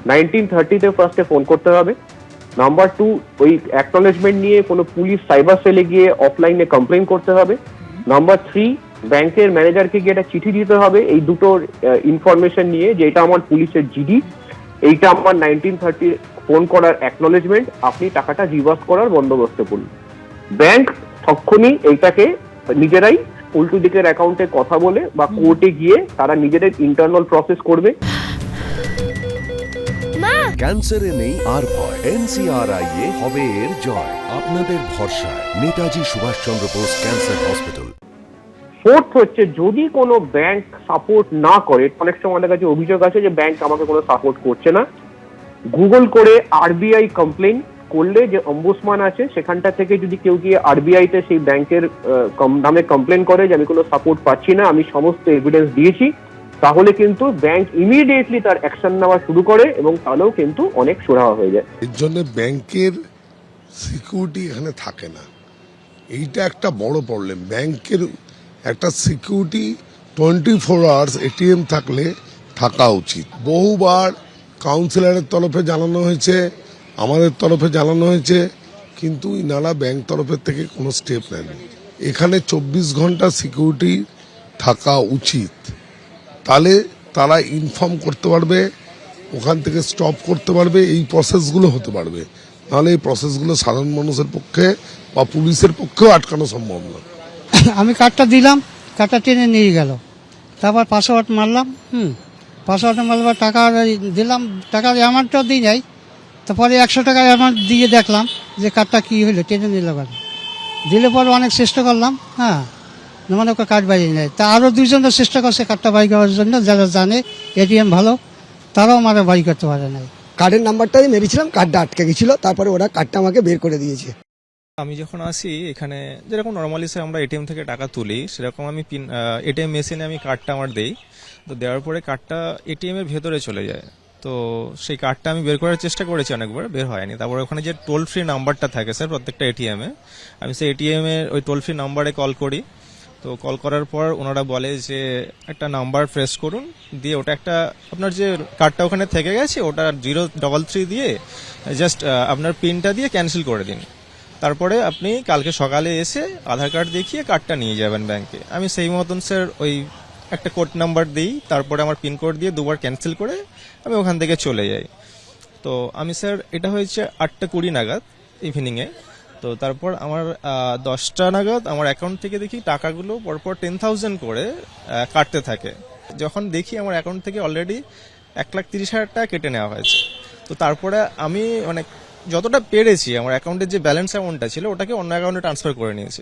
1930-তে ফার্স্টে ফোন করতে হবে। নাম্বার 2, ওই অ্যাকনলেজমেন্ট নিয়ে কোনো পুলিশ সাইবার সেলে গিয়ে অফলাইনে কমপ্লেন করতে হবে। নাম্বার 3, ব্যাংকের ম্যানেজারকে গিয়ে একটা চিঠি দিতে হবে এই দুটোর ইনফরমেশন নিয়ে, যে এটা আমার পুলিশের জিডি, এইটা আমার 1930 ফোন করার অ্যাকনলেজমেন্ট, আপনি টাকাটা রিভার্স করার বন্দোবস্ত করুন। ব্যাংক তখনই এইটাকে নিজেরাই উল্টো দিকের অ্যাকাউন্টে কথা বলে বা কোর্টে গিয়ে তারা নিজেদের ইন্টারনাল প্রসেস করবে। ক্যান্সারে নেই আর ভয়, NCRI এ হবে এর জয়। আপনাদের ভরসায় Netaji Subhashchandra Bose cancer hospital. Fourth হচ্ছে, যদি কোনো ব্যাংক সাপোর্ট না করে, অনেক সময় আমাদের কাছে অভিযোগ আছে যে ব্যাংক আমাকে কোনো সাপোর্ট করছে না, গুগল করে আরবিআই কমপ্লেন করলে যে অম্বুডসম্যান আছে সেখানটা থেকে যদি কেউ গিয়ে আরবিআই তে সেই ব্যাংকের নামে কমপ্লেন করে যে আমি কোনো সাপোর্ট পাচ্ছি না, আমি সমস্ত এভিডেন্স দিয়েছি, তাহলে কিন্তু ব্যাংক ইমিডিয়েটলি তার অ্যাকশন নেওয়া শুরু করে এবং তাহলেও কিন্তু অনেক সুরাহা হয়ে যায়। এর জন্য ব্যাংকের সিকিউরিটি এখানে থাকে না, এইটা একটা বড় প্রবলেম। ব্যাংকের একটা সিকিউরিটি 24 আওয়ার্স এটিএম থাকলে থাকা উচিত। বহুবার কাউন্সিলরের তরফে জানানো হয়েছে, আমাদের তরফে জানানো হয়েছে, কিন্তু ইনারা ব্যাংক তরফের থেকে কোনো স্টেপ নেননি। এখানে 24 ঘন্টা সিকিউরিটি থাকা উচিত, তাহলে তারা ইনফর্ম করতে পারবে, ওখান থেকে স্টপ করতে পারবে, এই প্রসেসগুলো হতে পারবে। নাহলে এই প্রসেসগুলো সাধারণ মানুষের পক্ষে বা পুলিশের পক্ষেও আটকানো সম্ভব না। আমি কার্ডটা দিলাম, কার্ডটা টেনে নিয়ে গেল, তারপর পাসওয়ার্ড মারলাম, পাসওয়ার্ড মারবার টাকা দিলাম, টাকা অ্যামাউন্টটাও দিয়ে যাই, তারপরে 100 টাকা অ্যামাউন্ট দিয়ে দেখলাম যে কার্ডটা কী হলো, টেনে নিল কেন, দিলে পরে অনেক চেষ্টা করলাম, মানে ওকে কার্ড বাইরে নেয়, তা আরও 2 জনের চেষ্টা করছে কার্ডটা বাই করার জন্য, যারা জানে এটিএম ভালো, তারাও মানে বাই করতে পারে নাই। কার্ডের নাম্বারটা মেরেছিলাম, কার্ডটা আটকে গেছিল, তারপরে ওরা কার্ডটা আমাকে বের করে দিয়েছে। আমি যখন আসি এখানে, যেরকম নর্মালি আমরা এটিএম থেকে টাকা তুলি, সেরকম আমি এটিএম মেশিনে আমি কার্ডটা আমার দেই, তো দেওয়ার পরে কার্ডটা এটিএম এর ভেতরে চলে যায়। তো সেই কার্ডটা আমি বের করার চেষ্টা করেছি অনেকবার, বের হয়নি। তারপরে ওখানে যে টোল ফ্রি নাম্বারটা থাকে স্যার প্রত্যেকটা এটিএমে, আমি সেই এটিএম এর ওই টোল ফ্রি নাম্বারে কল করি। তো কল করার পর ওনারা বলে যে একটা নাম্বার প্রেস করুন, দিয়ে ওটা একটা আপনার যে কার্ডটা ওখানে থেকে গেছে ওটা 033 দিয়ে জাস্ট আপনার পিনটা দিয়ে ক্যান্সেল করে দিন। তারপরে আপনি কালকে সকালে এসে আধার কার্ড দেখিয়ে কার্ডটা নিয়ে যাবেন ব্যাংকে। আমি সেই মতন স্যার ওই একটা কোড নাম্বার দিই, তারপরে আমার পিন কোড দিয়ে 2বার ক্যান্সেল করে আমি ওখান থেকে চলে যাই। তো আমি স্যার এটা হয়েছে 8:20 নাগাদ ইভিনিংয়ে। তো তারপর আমার 10টা নাগাদ আমার অ্যাকাউন্ট থেকে দেখি টাকাগুলো পরপর 10,000 করে কাটতে থাকে। যখন দেখি আমার অ্যাকাউন্ট থেকে অলরেডি 1,30,000 টাকা কেটে নেওয়া হয়েছে। তো তারপরে আমি মানে যতটা পেরেছি আমার অ্যাকাউন্টের যে ব্যালেন্স অ্যামাউন্টটা ছিল ওটাকে অন্য অ্যাকাউন্টে ট্রান্সফার করে নিয়েছি।